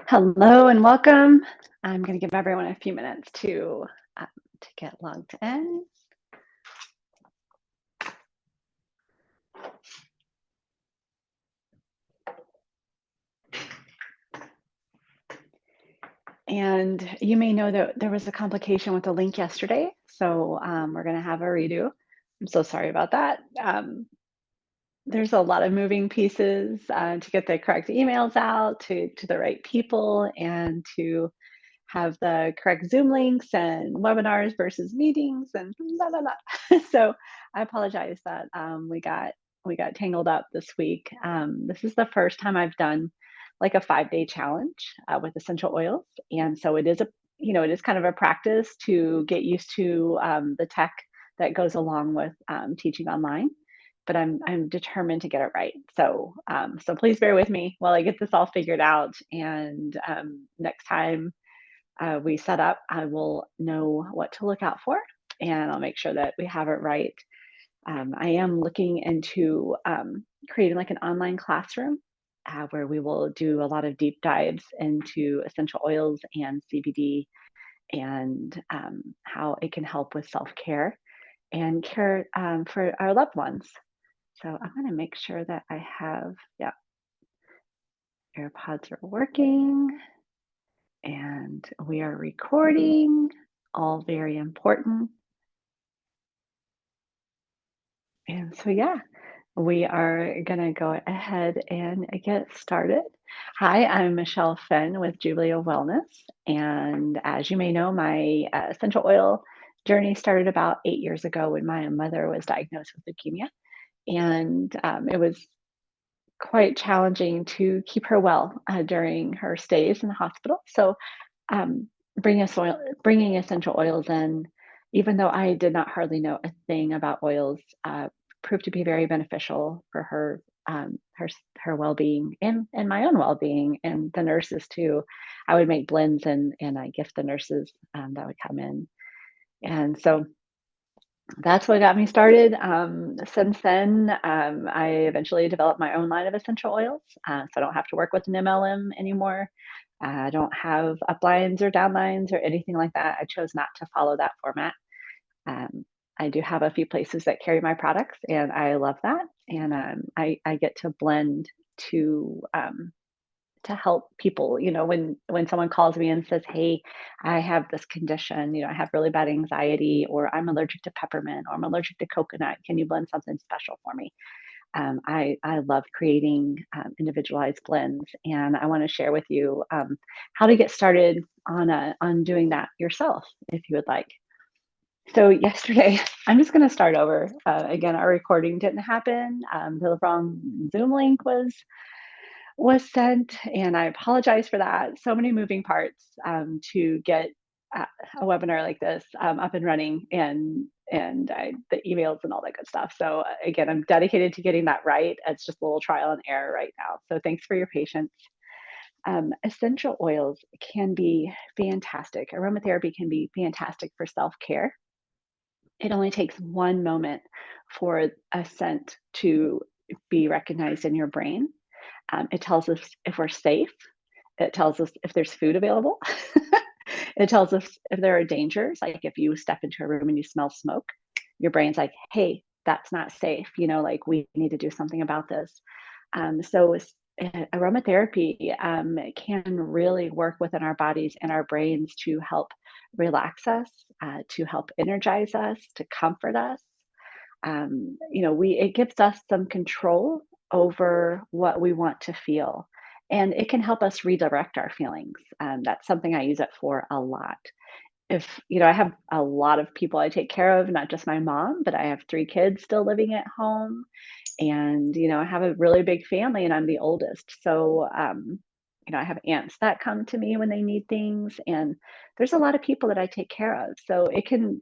Hello and welcome. I'm going to give everyone a few minutes to get logged in. And you may know that there was a complication with the link yesterday, so we're going to have a redo. I'm so sorry about that. There's a lot of moving pieces to get the correct emails out to the right people and to have the correct Zoom links and webinars versus meetings and blah, blah, blah. So I apologize that we got tangled up this week. This is the first time I've done like a 5-day challenge with essential oils, and so it is kind of a practice to get used to the tech that goes along with teaching online. But I'm determined to get it right. So please bear with me while I get this all figured out. And next time we set up, I will know what to look out for, and I'll make sure that we have it right. I am looking into creating like an online classroom where we will do a lot of deep dives into essential oils and CBD and how it can help with self care and care for our loved ones. So I'm going to make sure that I have, yeah, AirPods are working and we are recording, all very important. And so, yeah, we are going to go ahead and get started. Hi, I'm Michelle Finn with Julia Wellness. And as you may know, my essential oil journey started about 8 years ago when my mother was diagnosed with leukemia. And it was quite challenging to keep her well during her stays in the hospital. So, um, bringing essential oils in, even though I did not hardly know a thing about oils, proved to be very beneficial for her, her well-being and my own well-being, and the nurses too. I would make blends and I gift the nurses that would come in, and so that's what got me started. Since then, I eventually developed my own line of essential oils, so I don't have to work with an MLM anymore. I don't have uplines or downlines or anything like that. I chose not to follow that format. Um, I do have a few places that carry my products, and I love that. And I get to blend to to help people. When someone calls me and says, hey, I have this condition, I have really bad anxiety, or I'm allergic to peppermint, or I'm allergic to coconut, can you blend something special for me? I love creating individualized blends, and I want to share with you how to get started on doing that yourself if you would like. So yesterday, I'm just going to start over. Again, our recording didn't happen. The wrong Zoom link was sent, and I apologize for that. So many moving parts to get uh, a webinar like this up and running, and the emails and all that good stuff. So again, I'm dedicated to getting that right. It's just a little trial and error right now. So thanks for your patience. Essential oils can be fantastic. Aromatherapy can be fantastic for self care. It only takes one moment for a scent to be recognized in your brain. It tells us if we're safe. It tells us if there's food available. It tells us if there are dangers, like if you step into a room and you smell smoke, your brain's like, hey, that's not safe. Like we need to do something about this. Aromatherapy can really work within our bodies and our brains to help relax us, to help energize us, to comfort us. It gives us some control over what we want to feel, and it can help us redirect our feelings. That's something I use it for a lot. If I have a lot of people I take care of, not just my mom, but I have 3 kids still living at home, and I have a really big family, and I'm the oldest. So I have aunts that come to me when they need things, and there's a lot of people that I take care of. So it can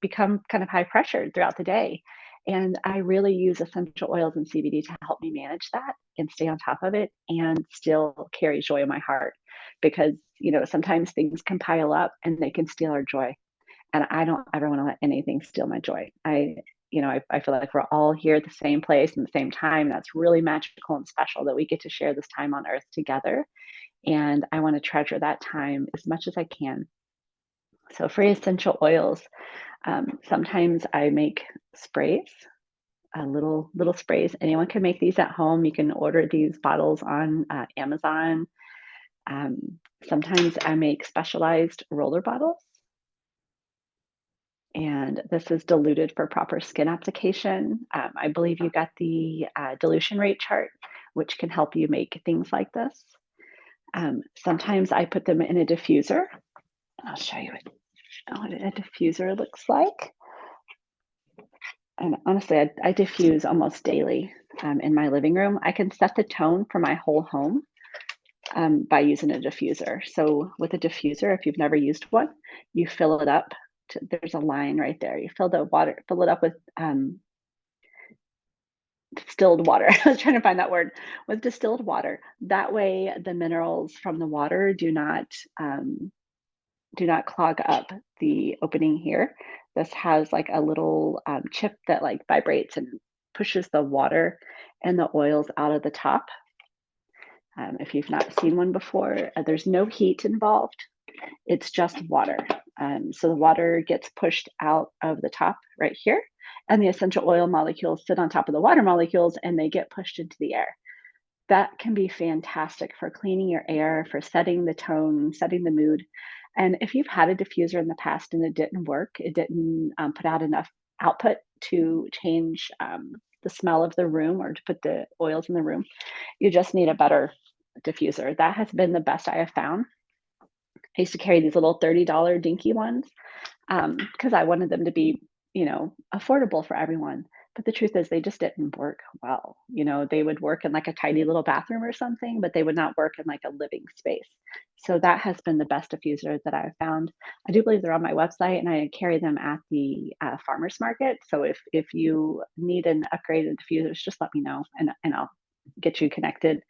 become kind of high pressure throughout the day. And I really use essential oils and CBD to help me manage that and stay on top of it and still carry joy in my heart, because sometimes things can pile up and they can steal our joy, and I don't ever want to let anything steal my joy. I feel like we're all here at the same place and the same time. That's really magical and special that we get to share this time on earth together. and I want to treasure that time as much as I can. So for essential oils, sometimes I make sprays, little sprays. Anyone can make these at home. You can order these bottles on Amazon. Sometimes I make specialized roller bottles, and this is diluted for proper skin application. I believe you got the dilution rate chart, which can help you make things like this. Sometimes I put them in a diffuser. I'll show you what a diffuser looks like. And honestly, I diffuse almost daily in my living room. I can set the tone for my whole home by using a diffuser. So with a diffuser, if you've never used one, you fill it up. There's a line right there. You fill it up with distilled water. I was trying to find that word, with distilled water. That way, the minerals from the water do not clog up the opening here. This has like a little chip that like vibrates and pushes the water and the oils out of the top. If you've not seen one before, there's no heat involved. It's just water. So the water gets pushed out of the top right here, and the essential oil molecules sit on top of the water molecules and they get pushed into the air. That can be fantastic for cleaning your air, for setting the tone, setting the mood. And if you've had a diffuser in the past and it didn't work, it didn't put out enough output to change the smell of the room or to put the oils in the room, you just need a better diffuser. That has been the best I have found. I used to carry these little $30 dinky ones because I wanted them to be, affordable for everyone. But the truth is, they just didn't work well. They would work in like a tiny little bathroom or something, but they would not work in like a living space. So that has been the best diffuser that I've found. I do believe they're on my website, and I carry them at the farmers market. So if you need an upgraded diffuser, just let me know, and I'll get you connected.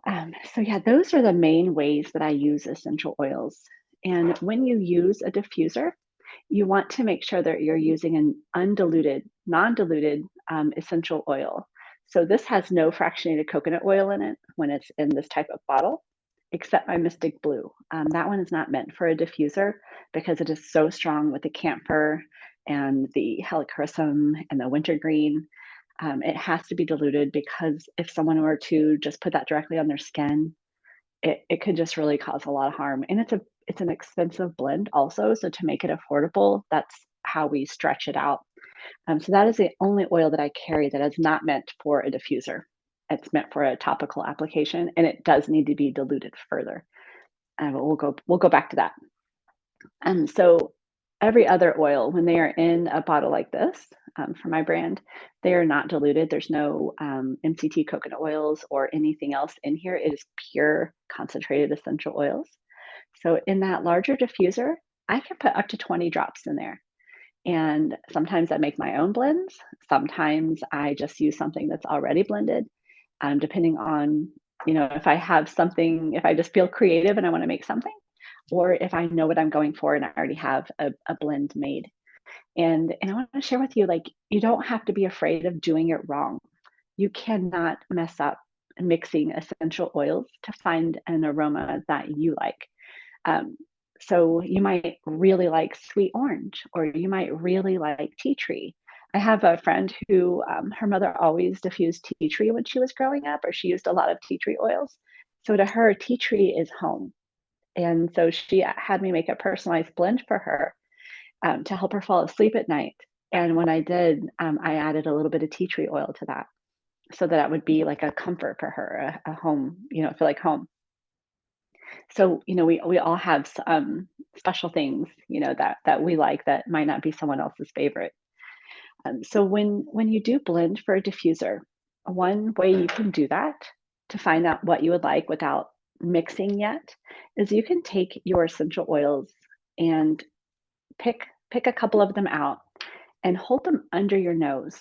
So yeah, those are the main ways that I use essential oils. And when you use a diffuser, you want to make sure that you're using an undiluted, non-diluted essential oil. So this has no fractionated coconut oil in it when it's in this type of bottle, except my Mystic Blue. That one is not meant for a diffuser because it is so strong with the camphor and the helichrysum and the wintergreen. It has to be diluted because if someone were to just put that directly on their skin, it could just really cause a lot of harm. And it's an expensive blend also. So to make it affordable, that's how we stretch it out. So that is the only oil that I carry that is not meant for a diffuser. It's meant for a topical application, and it does need to be diluted further. But we'll go back to that. So every other oil, when they are in a bottle like this, for my brand, they are not diluted. There's no MCT coconut oils or anything else in here. It is pure concentrated essential oils. So in that larger diffuser, I can put up to 20 drops in there. And sometimes I make my own blends. Sometimes I just use something that's already blended, depending on, if I have something, if I just feel creative and I want to make something, or if I know what I'm going for and I already have a blend made. And I want to share with you, like, you don't have to be afraid of doing it wrong. You cannot mess up mixing essential oils to find an aroma that you like. Um, so you might really like sweet orange, or you might really like tea tree. I have a friend who her mother always diffused tea tree when she was growing up, or she used a lot of tea tree oils. So to her, tea tree is home. And so she had me make a personalized blend for her to help her fall asleep at night. And when I did, I added a little bit of tea tree oil to that so that it would be like a comfort for her, a home, feel like home. So, we all have special things, that we like that might not be someone else's favorite. So when you do blend for a diffuser, one way you can do that to find out what you would like without mixing yet is you can take your essential oils and pick a couple of them out and hold them under your nose.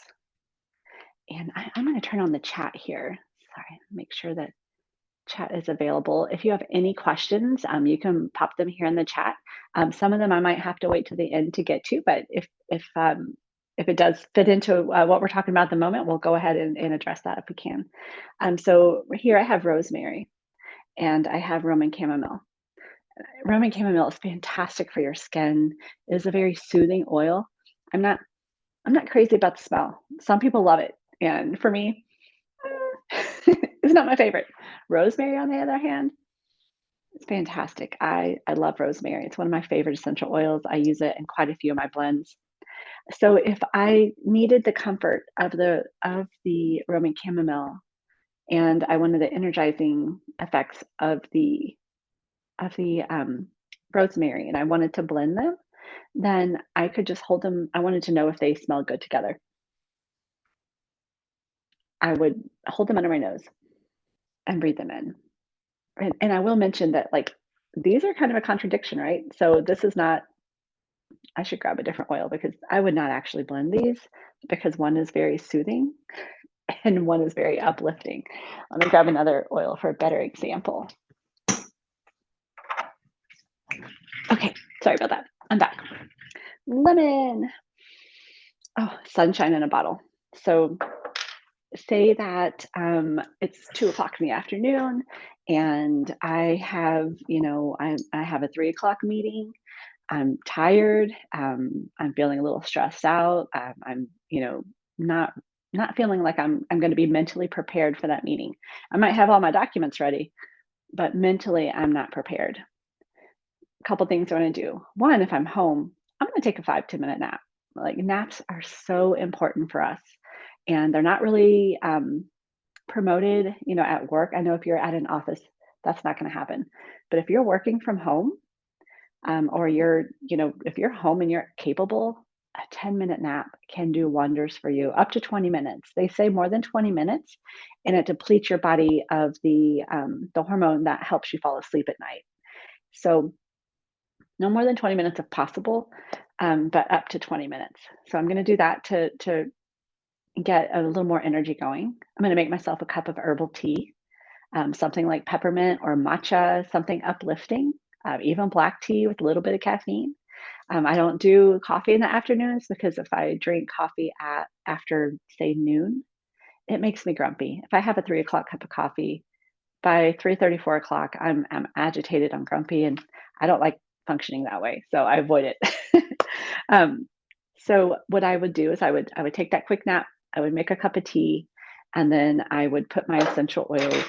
And I'm going to turn on the chat here. Sorry, make sure that chat is available. If you have any questions, you can pop them here in the chat. Some of them I might have to wait to the end to get to, but if it does fit into what we're talking about at the moment, we'll go ahead and address that if we can. So here I have rosemary, and I have Roman chamomile. Roman chamomile is fantastic for your skin. It is a very soothing oil. I'm not I'm not crazy about the smell. Some people love it, and for me, it's not my favorite. Rosemary, on the other hand, it's fantastic. I love rosemary. It's one of my favorite essential oils. I use it in quite a few of my blends. So if I needed the comfort of the Roman chamomile and I wanted the energizing effects of the rosemary and I wanted to blend them, then I could just hold them. I wanted to know if they smell good together. I would hold them under my nose and breathe them in. And I will mention that, like, these are kind of a contradiction, right? So this is not I should grab a different oil because I would not actually blend these because one is very soothing and one is very uplifting. Let me grab another oil for a better example. Okay, sorry about that. I'm back. Lemon. Oh, sunshine in a bottle. So say that it's 2 o'clock in the afternoon and I have, I have a 3 o'clock meeting. I'm tired. I'm feeling a little stressed out. I'm, not not feeling like I'm going to be mentally prepared for that meeting. I might have all my documents ready, but mentally I'm not prepared. A couple things I want to do. One, if I'm home, I'm going to take a 5-10 minute nap. Like naps are so important for us, and they're not really promoted, at work. I know if you're at an office, that's not going to happen. But if you're working from home, or if you're home and you're capable, a 10-minute nap can do wonders for you, up to 20 minutes. They say more than 20 minutes, and it depletes your body of the hormone that helps you fall asleep at night. So no more than 20 minutes if possible, but up to 20 minutes. So I'm going to do that to get a little more energy going. I'm going to make myself a cup of herbal tea, something like peppermint or matcha, something uplifting, even black tea with a little bit of caffeine. I don't do coffee in the afternoons because if I drink coffee after, say, noon, it makes me grumpy. If I have a 3 o'clock cup of coffee, by 3:30, 4 o'clock, I'm agitated, I'm grumpy, and I don't like functioning that way, so I avoid it. Um, so what I would do is I would take that quick nap, I would make a cup of tea, and then I would put my essential oils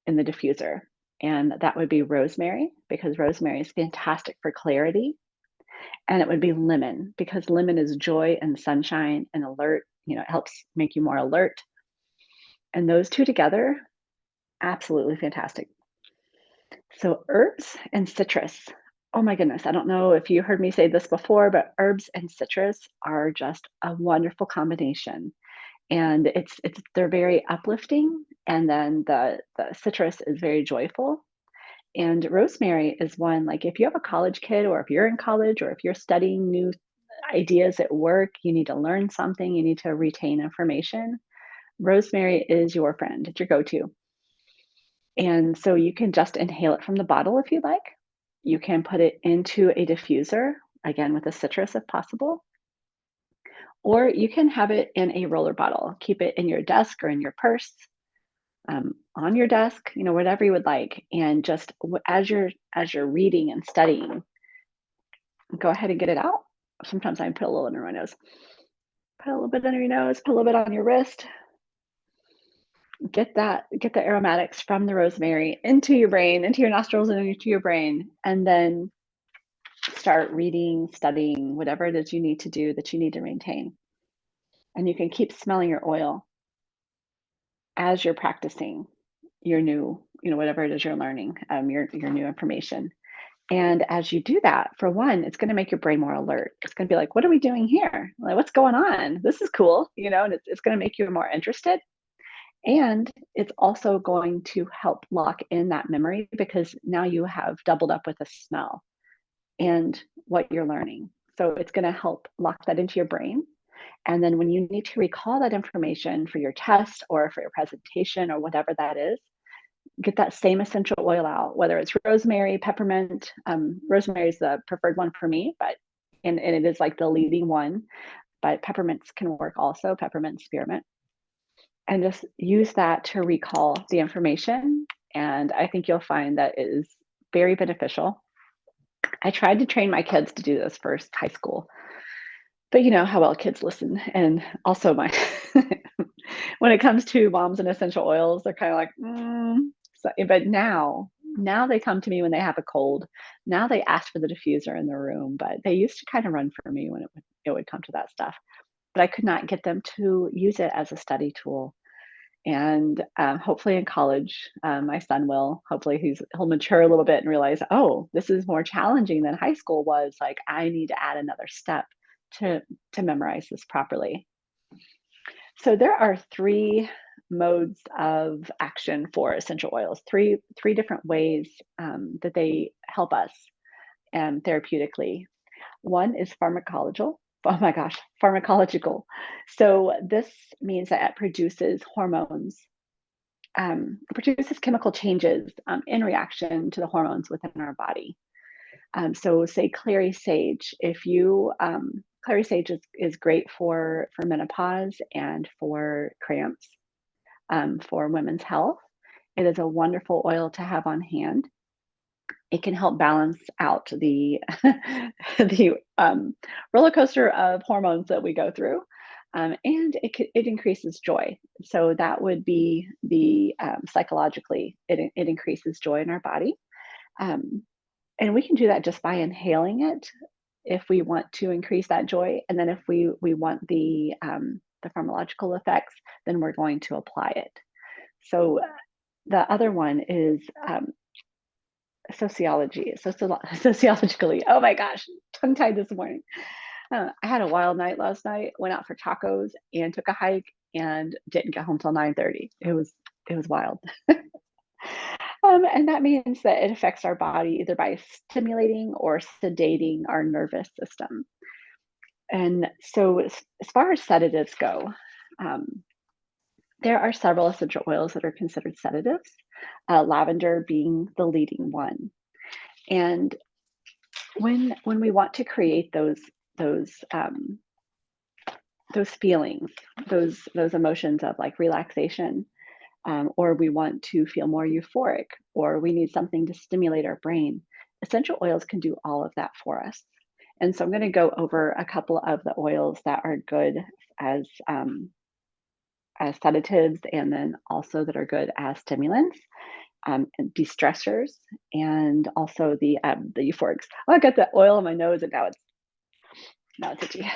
in the diffuser, and that would be rosemary, because rosemary is fantastic for clarity, and it would be lemon, because lemon is joy and sunshine and alert, it helps make you more alert, and those 2 together, absolutely fantastic. So herbs and citrus. Oh my goodness, I don't know if you heard me say this before, but herbs and citrus are just a wonderful combination. And it's they're very uplifting, and then the citrus is very joyful. And rosemary is one, like if you have a college kid or if you're in college or if you're studying new ideas at work, you need to learn something, you need to retain information. Rosemary is your friend, it's your go-to. And so you can just inhale it from the bottle if you like. You can put it into a diffuser, again with a citrus if possible, or you can have it in a roller bottle. Keep it in your desk or in your purse, on your desk, whatever you would like. And just as you're reading and studying, go ahead and get it out. Sometimes I put a little under my nose. Put a little bit under your nose, put a little bit on your wrist. Get the aromatics from the rosemary into your brain, into your nostrils and into your brain, and then start reading, studying, whatever it is you need to do that you need to maintain. And you can keep smelling your oil as you're practicing your new, whatever it is you're learning, your new information. And as you do that, for one, it's going to make your brain more alert. It's going to be like, what are we doing here? Like, what's going on? This is cool, and it's going to make you more interested. And it's also going to help lock in that memory because now you have doubled up with the smell and what you're learning. So it's going to help lock that into your brain. And then when you need to recall that information for your test or for your presentation or whatever that is, get that same essential oil out, whether it's rosemary, peppermint. Rosemary is the preferred one for me, but and it is like the leading one, but peppermints can work also, peppermint, spearmint, and just use that to recall the information And I think you'll find that it is very beneficial. I tried to train my kids to do this first high school, but you know how well kids listen. And also my when it comes to bombs and essential oils, they're kind of like, So, but now they come to me when they have a cold. Now they ask for the diffuser in the room, but they used to kind of run for me when it would come to that stuff. But I could not get them to use it as a study tool. And hopefully in college, my son will. Hopefully he'll mature a little bit and realize, oh, this is more challenging than high school was. Like I need to add another step to to memorize this properly. So there are three modes of action for essential oils. Three different ways that they help us therapeutically. One is pharmacological. Oh my gosh, pharmacological. So this means that it produces hormones, produces chemical changes in reaction to the hormones within our body. So, say clary sage. If you clary sage is great for menopause and for cramps, for women's health. It is a wonderful oil to have on hand. It can help balance out the the roller coaster of hormones that we go through, and it increases joy. So that would be the psychologically, it increases joy in our body, um, and we can do that just by inhaling it if we want to increase that joy, and then if we want the pharmacological effects, then we're going to apply it. So the other one is sociologically. Oh my gosh, tongue tied this morning. I had a wild night last night. Went out for tacos and took a hike and didn't get home till 9:30. It was wild. And that means that it affects our body either by stimulating or sedating our nervous system. And so, as far as sedatives go, um, there are several essential oils that are considered sedatives, lavender being the leading one. And when we want to create those those feelings, those emotions of like relaxation, or we want to feel more euphoric, or we need something to stimulate our brain, essential oils can do all of that for us. And so I'm going to go over a couple of the oils that are good as as sedatives, and then also that are good as stimulants, and de-stressors, and also the euphorics. Oh, I got the oil on my nose, and now it's itchy.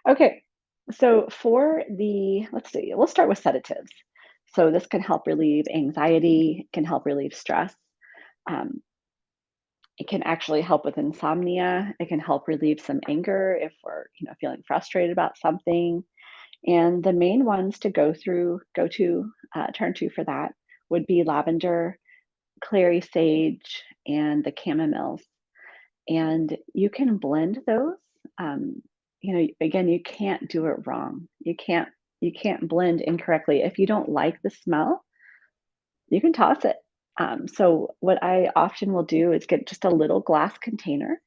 Okay, so for the let's see, we'll start with sedatives. So this can help relieve anxiety, can help relieve stress. Um, it can actually help with insomnia. It can help relieve some anger if we're, feeling frustrated about something. And the main ones to turn to for that would be lavender, clary sage, and the chamomiles. And you can blend those. Um, again, you can't do it wrong. You can't blend incorrectly. If you don't like the smell, you can toss it. So what I often will do is get just a little glass container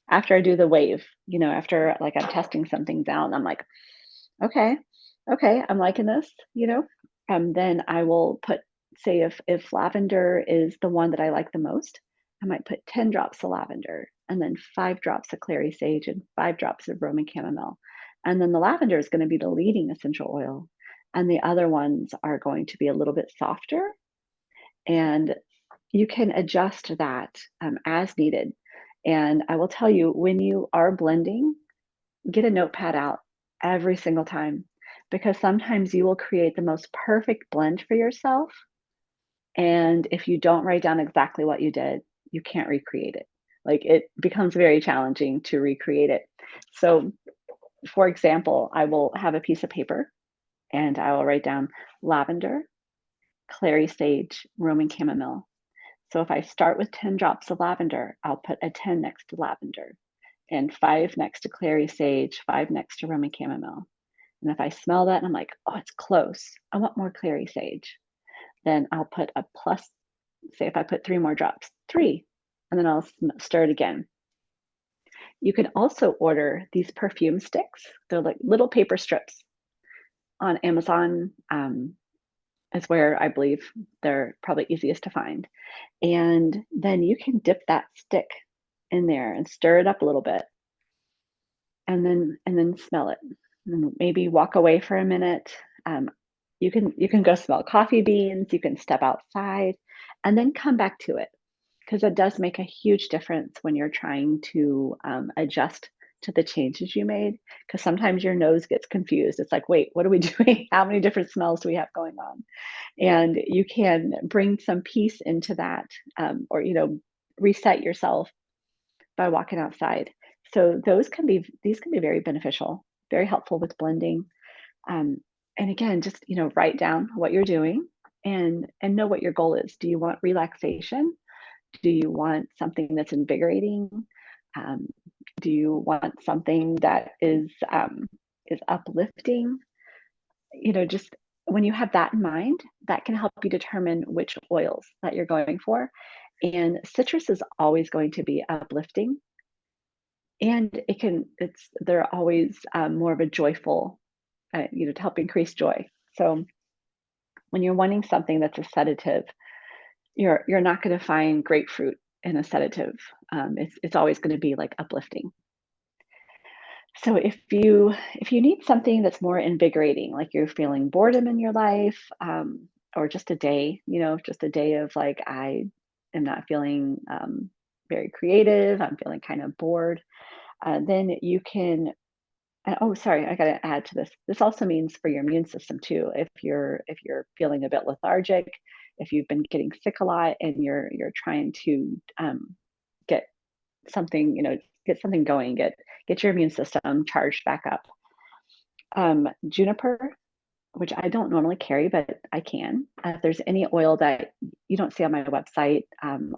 after I do the wave. After like I'm testing some things out, and I'm like, okay, okay, I'm liking this. Then I will put, say, if lavender is the one that I like the most, I might put 10 drops of lavender, and then 5 drops of clary sage, and 5 drops of Roman chamomile. And then the lavender is going to be the leading essential oil, and the other ones are going to be a little bit softer. And you can adjust that as needed. And I will tell you, when you are blending, get a notepad out every single time, because sometimes you will create the most perfect blend for yourself. And if you don't write down exactly what you did, you can't recreate it. Like it becomes very challenging to recreate it. So, for example, I will have a piece of paper and I will write down lavender, clary sage, Roman chamomile. So if I start with 10 drops of lavender, I'll put a 10 next to lavender, and 5 next to clary sage, 5 next to Roman chamomile. And if I smell that and I'm like, oh, it's close, I want more clary sage, then I'll put a plus. Say if I put 3 more drops, 3, and then I'll stir it again. You can also order these perfume sticks. They're like little paper strips on Amazon. is where I believe they're probably easiest to find. And then you can dip that stick in there and stir it up a little bit and then smell it. And maybe walk away for a minute. Um, you can go smell coffee beans, you can step outside, and then come back to it because it does make a huge difference when you're trying to adjust to the changes you made. Because sometimes your nose gets confused. It's like, wait, what are we doing? How many different smells do we have going on? And you can bring some peace into that, or reset yourself by walking outside. So these can be very beneficial, very helpful with blending. Um, and again, just write down what you're doing and know what your goal is. Do you want relaxation? Do you want something that's invigorating? Um, do you want something that is uplifting? Just when you have that in mind, that can help you determine which oils that you're going for. And citrus is always going to be uplifting, and they're always more of a joyful, to help increase joy. So when you're wanting something that's a sedative, you're not going to find grapefruit in a sedative. It's always going to be like uplifting. So if you need something that's more invigorating, like you're feeling boredom in your life, or just a day, just a day of like I am not feeling very creative, I'm feeling kind of bored, then you can. And oh, sorry, I gotta add to this. This also means for your immune system too. If you're feeling a bit lethargic, if you've been getting sick a lot, and you're trying to get something, get something going, get your immune system charged back up. Juniper, which I don't normally carry, but I can. If there's any oil that you don't see on my website,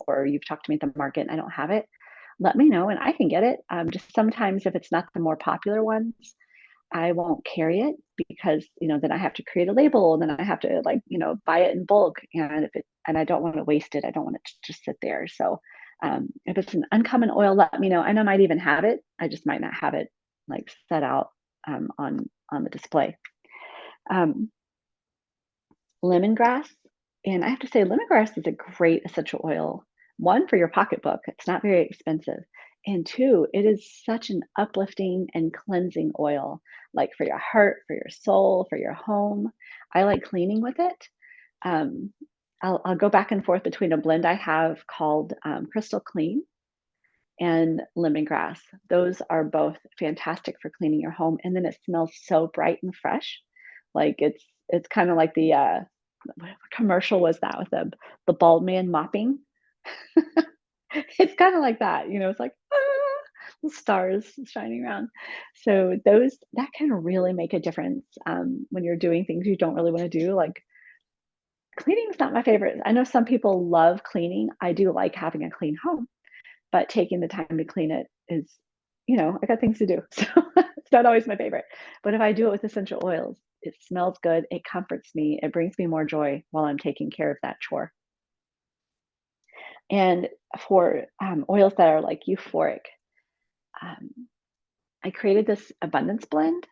or you've talked to me at the market and I don't have it, let me know and I can get it. Just sometimes if it's not the more popular ones, I won't carry it because, then I have to create a label and then I have to like, buy it in bulk. And I don't want to waste it. I don't want it to just sit there. So if it's an uncommon oil, let me know. And I might even have it. I just might not have it like set out on the display. Um, Lemongrass. And I have to say, lemongrass is a great essential oil. One, for your pocketbook, it's not very expensive. And two, it is such an uplifting and cleansing oil, like for your heart, for your soul, for your home. I like cleaning with it. Um, I'll go back and forth between a blend I have called Crystal Clean and lemongrass. Those are both fantastic for cleaning your home. And then it smells so bright and fresh. Like it's kind of like the what commercial was that with the bald man mopping? It's kind of like that, it's like the stars shining around. So those that can really make a difference when you're doing things you don't really want to do. Like cleaning is not my favorite. I know some people love cleaning. I do like having a clean home, but taking the time to clean it is, I got things to do. So it's not always my favorite. But if I do it with essential oils, it smells good. It comforts me. It brings me more joy while I'm taking care of that chore. And for oils that are like euphoric, um, I created this abundance blend.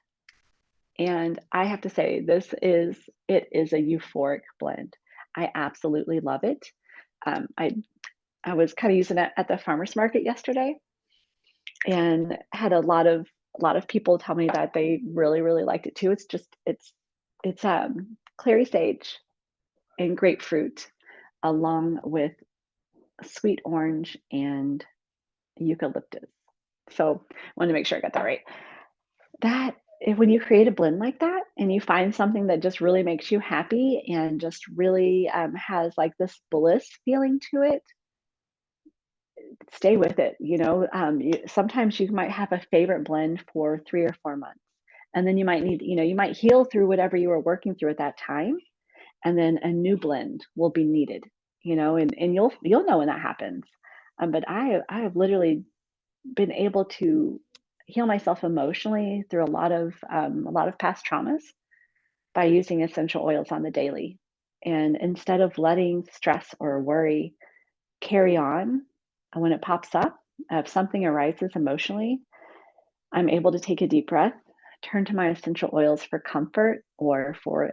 And I have to say, it is a euphoric blend. I absolutely love it. Um, I I was kind of using it at the farmers market yesterday, and had a lot of people tell me that they really really liked it too. It's clary sage and grapefruit along with sweet orange and eucalyptus. So wanted to make sure I got that right. That if when you create a blend like that and you find something that just really makes you happy and just really has like this bliss feeling to it, stay with it. Sometimes you might have a favorite blend for 3 or 4 months, and then you might heal through whatever you were working through at that time, and then a new blend will be needed. And you'll know when that happens. But I have literally been able to heal myself emotionally through a lot of past traumas by using essential oils on the daily. And instead of letting stress or worry carry on, when it pops up, if something arises emotionally, I'm able to take a deep breath, turn to my essential oils for comfort or for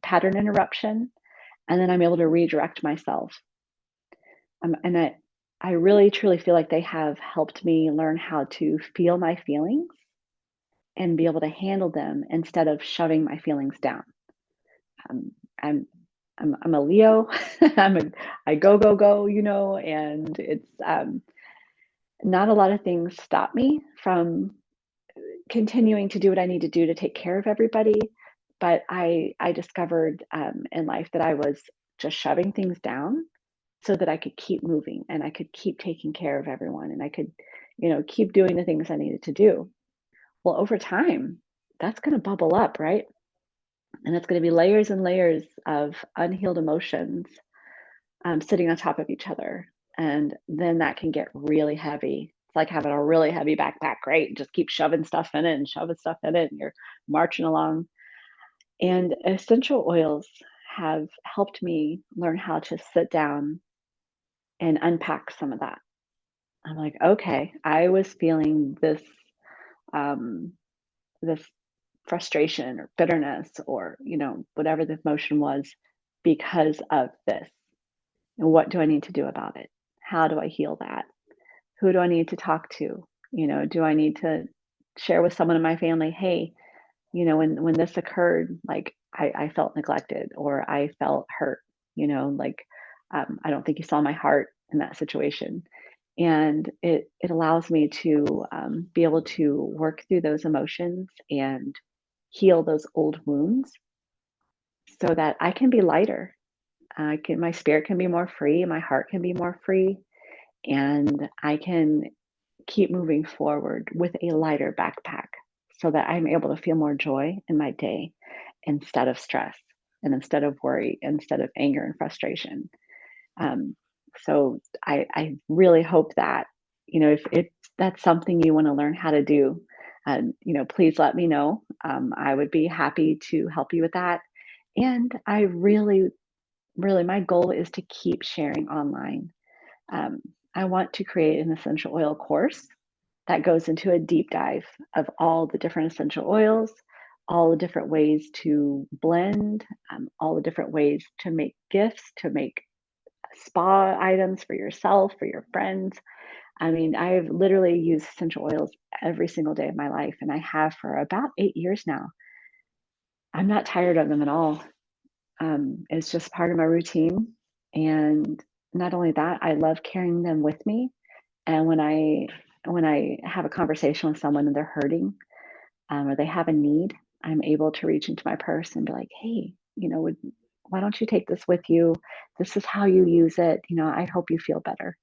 pattern interruption, and then I'm able to redirect myself. And I really truly feel like they have helped me learn how to feel my feelings and be able to handle them instead of shoving my feelings down. Um, I'm I'm a Leo. I'm a I go go go, and it's not a lot of things stop me from continuing to do what I need to do to take care of everybody. But I discovered in life that I was just shoving things down so that I could keep moving and I could keep taking care of everyone and I could, keep doing the things I needed to do. Well, over time, that's going to bubble up, right? And it's going to be layers and layers of unhealed emotions sitting on top of each other. And then that can get really heavy. It's like having a really heavy backpack, right? Just keep shoving stuff in it and shoving stuff in it, and you're marching along. And essential oils have helped me learn how to sit down and unpack some of that. I'm like, okay, I was feeling um, this frustration or bitterness or whatever the emotion was because of this. And what do I need to do about it? How do I heal that? Who do I need to talk to? Do I need to share with someone in my family, hey, when this occurred, like I felt neglected or I felt hurt, like I don't think you saw my heart in that situation. And it allows me to be able to work through those emotions and heal those old wounds so that I can be lighter. My spirit can be more free, my heart can be more free, and I can keep moving forward with a lighter backpack so that I'm able to feel more joy in my day instead of stress and instead of worry, instead of anger and frustration. Um, so I really hope that, if that's something you want to learn how to do, please let me know. I would be happy to help you with that. And I really, really, my goal is to keep sharing online. Um, I want to create an essential oil course that goes into a deep dive of all the different essential oils, all the different ways to blend, all the different ways to make gifts, to make spa items for yourself, for your friends. I mean, I've literally used essential oils every single day of my life, and I have for about 8 years now. I'm not tired of them at all. It's just part of my routine. And not only that, I love carrying them with me. And when I have a conversation with someone and they're hurting, or they have a need, I'm able to reach into my purse and be like, "Hey, why don't you take this with you? This is how you use it. I hope you feel better."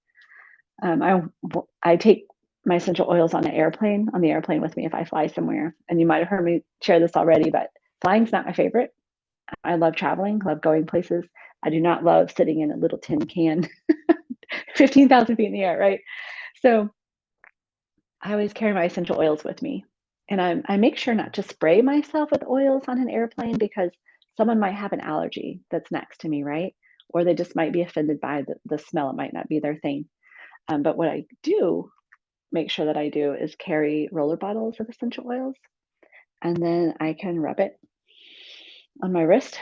I take my essential oils on the airplane with me if I fly somewhere. And you might have heard me share this already, but flying's not my favorite. I love traveling, love going places. I do not love sitting in a little tin can 15,000 feet in the air, right? So I always carry my essential oils with me. And I make sure not to spray myself with oils on an airplane because someone might have an allergy that's next to me, right? Or they just might be offended by the smell. It might not be their thing. But what I do make sure that I do is carry roller bottles of essential oils, and then I can rub it on my wrist.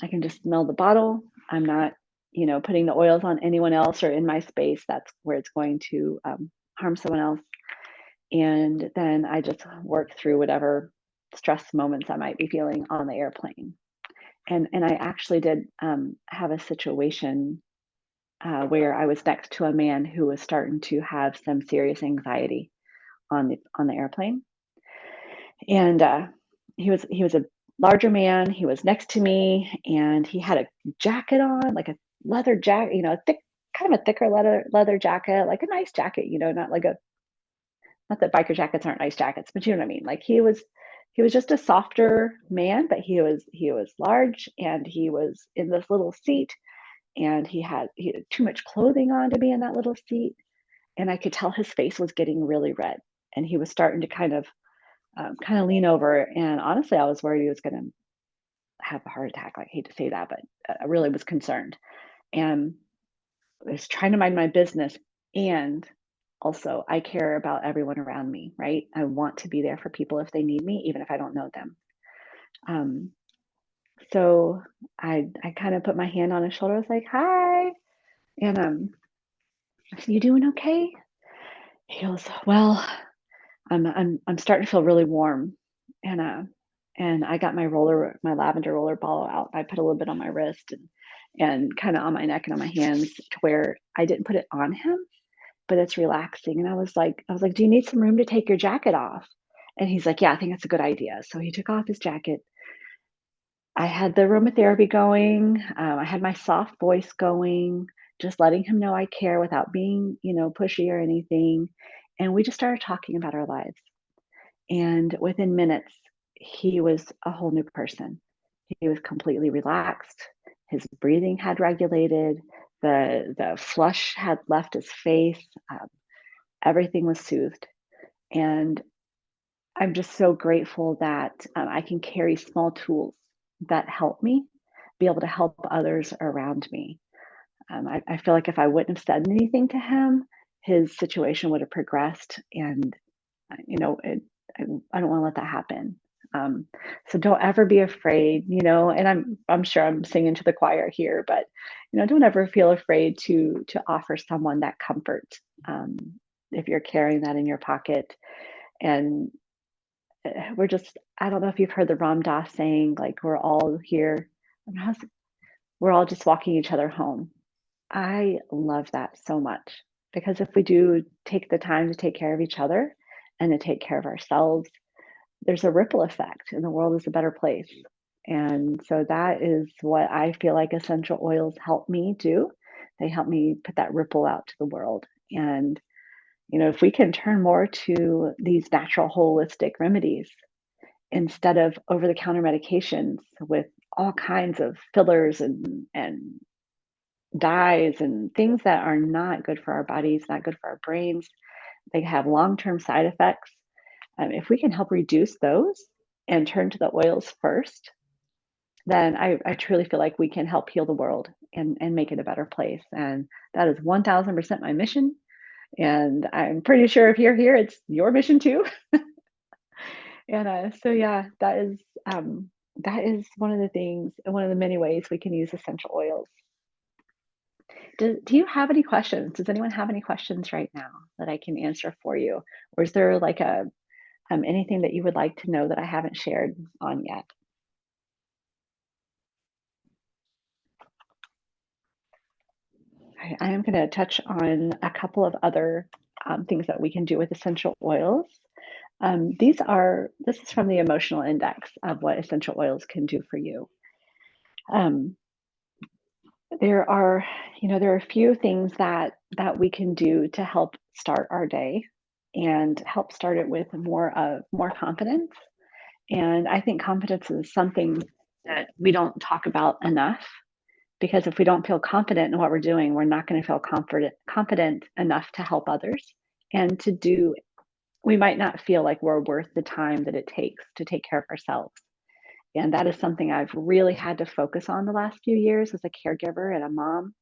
I can just smell the bottle. I'm not, putting the oils on anyone else or in my space. That's where it's going to harm someone else. And then I just work through whatever stress moments I might be feeling on the airplane. And I actually did have a situation where I was next to a man who was starting to have some serious anxiety on the airplane, and he was a larger man. He was next to me, and he had a jacket on, like a leather jacket, a thick, kind of a thicker leather jacket, like a nice jacket, not like a not that biker jackets aren't nice jackets, but you know what I mean. Like he was just a softer man, but he was large, and he was in this little seat, and he had too much clothing on to be in that little seat, and I could tell his face was getting really red, and he was starting to kind of lean over, and honestly, I was worried he was gonna have a heart attack. Like, I hate to say that, but I really was concerned, and I was trying to mind my business, and also I care about everyone around me, right? I want to be there for people if they need me, even if I don't know them. Um, So I kind of put my hand on his shoulder. I was like, "Hi," and I said, "You doing okay?" He goes, "Well, I'm starting to feel really warm," and I got my lavender roller ball out. I put a little bit on my wrist and kind of on my neck and on my hands to where I didn't put it on him, but it's relaxing. And I was like, "Do you need some room to take your jacket off?" And he's like, "Yeah, I think that's a good idea." So he took off his jacket. I had the aromatherapy going. I had my soft voice going, just letting him know I care without being, pushy or anything. And we just started talking about our lives. And within minutes, he was a whole new person. He was completely relaxed. His breathing had regulated. The flush had left his face. Everything was soothed. And I'm just so grateful that I can carry small tools that help me be able to help others around me. I feel like if I wouldn't have said anything to him, his situation would have progressed, and you know, it, I, I don't want to let that happen. Um, so don't ever be afraid, And I'm sure I'm singing to the choir here, but don't ever feel afraid to offer someone that comfort um, if you're carrying that in your pocket. And we're just I don't know if you've heard the Ram Dass saying, like, we're all here, we're all just walking each other home. I love that so much because if we do take the time to take care of each other and to take care of ourselves, there's a ripple effect and the world is a better place. And so that is what I feel like essential oils help me do. They help me put that ripple out to the world. And, if we can turn more to these natural holistic remedies instead of over the counter medications with all kinds of fillers and dyes and things that are not good for our bodies, not good for our brains. They have long term side effects. If we can help reduce those and turn to the oils first, then I truly feel like we can help heal the world and make it a better place. And that is 1000% my mission. And I'm pretty sure if you're here, it's your mission too. And so, yeah, that is one of the things, one of the many ways we can use essential oils. Do you have any questions? Does anyone have any questions right now that I can answer for you? Or is there like a anything that you would like to know that I haven't shared on yet? I am going to touch on a couple of other things that we can do with essential oils. This is from the emotional index of what essential oils can do for you. Um, there are, there are a few things that we can do to help start our day and help start it with more confidence. And I think confidence is something that we don't talk about enough because if we don't feel confident in what we're doing, we're not going to feel confident enough to help others and to do. We might not feel like we're worth the time that it takes to take care of ourselves. And that is something I've really had to focus on the last few years as a caregiver and a mom.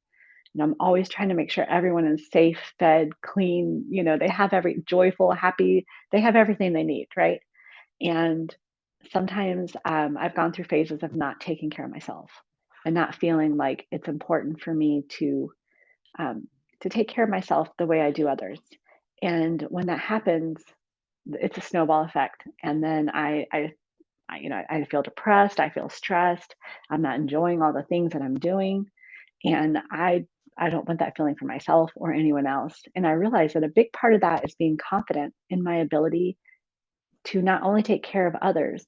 And I'm always trying to make sure everyone is safe, fed, clean, they have every joyful, happy, they have everything they need, right? And sometimes I've gone through phases of not taking care of myself and not feeling like it's important for me um, to take care of myself the way I do others. And when that happens, it's a snowball effect. And then I feel depressed. I feel stressed. I'm not enjoying all the things that I'm doing, and I don't want that feeling for myself or anyone else. And I realize that a big part of that is being confident in my ability to not only take care of others,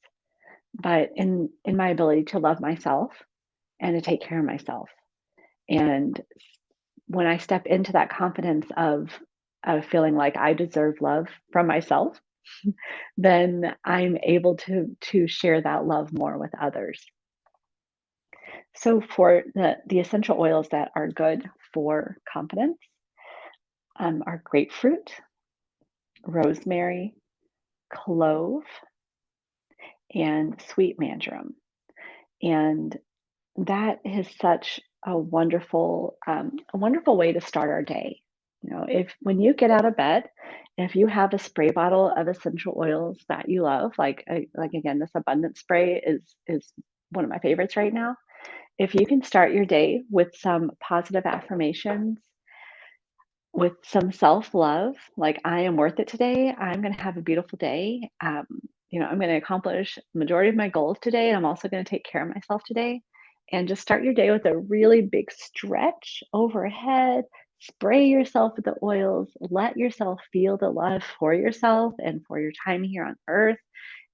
but in my ability to love myself and to take care of myself. And when I step into that confidence of feeling like I deserve love from myself, then I'm able to share that love more with others. So for the essential oils that are good for confidence are grapefruit, rosemary, clove, and sweet marjoram. And that is such a wonderful way to start our day. If when you get out of bed, if you have a spray bottle of essential oils that you love, like again, this abundant spray is one of my favorites right now. If you can start your day with some positive affirmations, with some self-love, like, "I am worth it today. I'm gonna have a beautiful day. I'm gonna accomplish the majority of my goals today, and I'm also gonna take care of myself today." And just start your day with a really big stretch overhead, spray yourself with the oils, let yourself feel the love for yourself and for your time here on earth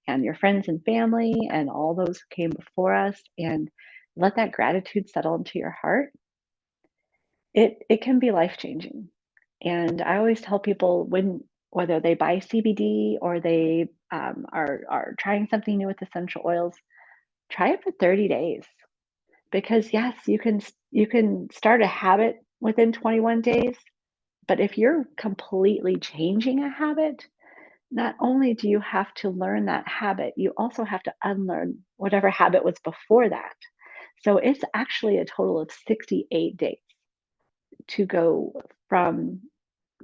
and your friends and family and all those who came before us, and let that gratitude settle into your heart. It can be life-changing. And I always tell people when whether they buy CBD or they, are trying something new with essential oils, try it for 30 days because, yes, you can start a habit within 21 days, but if you're completely changing a habit, not only do you have to learn that habit, you also have to unlearn whatever habit was before that. So it's actually a total of 68 days to go from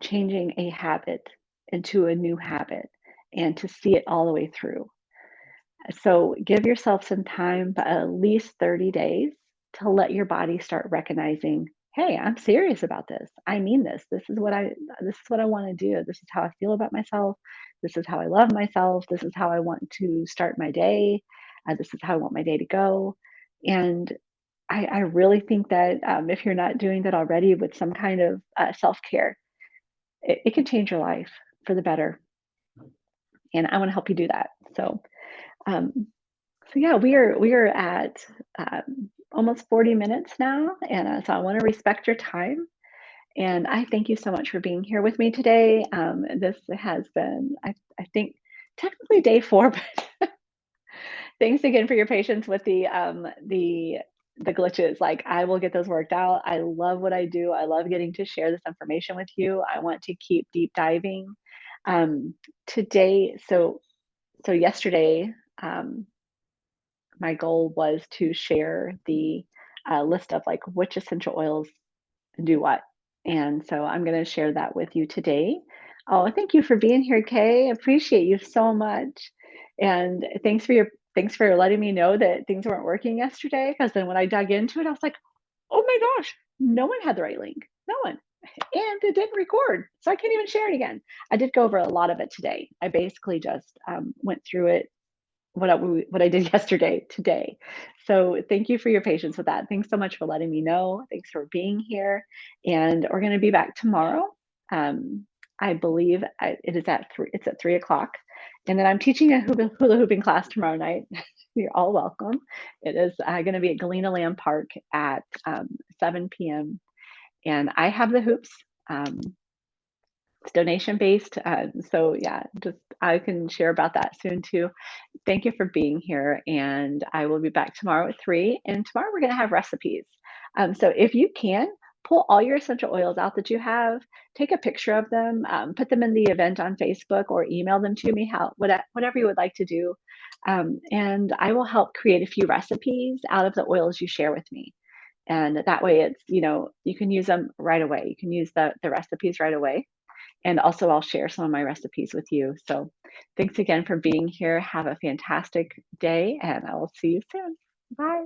changing a habit into a new habit and to see it all the way through. So give yourself some time, but at least 30 days to let your body start recognizing, hey, I'm serious about this. I mean this. This is what I want to do. This is how I feel about myself. This is how I love myself. This is how I want to start my day. This is how I want my day to go. And I really think that if you're not doing that already with some kind of self care, it can change your life for the better, and I wanna help you do that. Um, so yeah, we are at, almost 40 minutes now, and, so I wanna respect your time, and I thank you so much for being here with me today. This has been, I think, technically day 4, but thanks again for your patience with the glitches. Like, I will get those worked out. I love what I do. I love getting to share this information with you. I want to keep deep diving. Um, today, so yesterday, my goal was to share the list of like which essential oils do what. And so I'm going to share that with you today. Oh, thank you for being here, Kay. Appreciate you so much. And thanks for letting me know that things weren't working yesterday. Because then when I dug into it, I was like, oh my gosh, no one had the right link. No one. And it didn't record. So I can't even share it again. I did go over a lot of it today. I basically just went through it what I did yesterday today. So thank you for your patience with that. Thanks so much for letting me know. Thanks for being here. And we're going to be back tomorrow. Um, I believe it is at 3. It's at 3 o'clock, and then I'm teaching a hula hooping class tomorrow night. You're all welcome. It is going to be at Galena Land Park at 7 p.m. And I have the hoops. Um, it's donation based. So yeah, just I can share about that soon too. Thank you for being here, and I will be back tomorrow at 3. And tomorrow we're going to have recipes. So if you can, pull all your essential oils out that you have, take a picture of them, put them in the event on Facebook, or email them to me, whatever you would like to do. And I will help create a few recipes out of the oils you share with me. And that way you can use them right away. You can use the recipes right away. And also, I'll share some of my recipes with you. So, thanks again for being here. Have a fantastic day, and I will see you soon. Bye.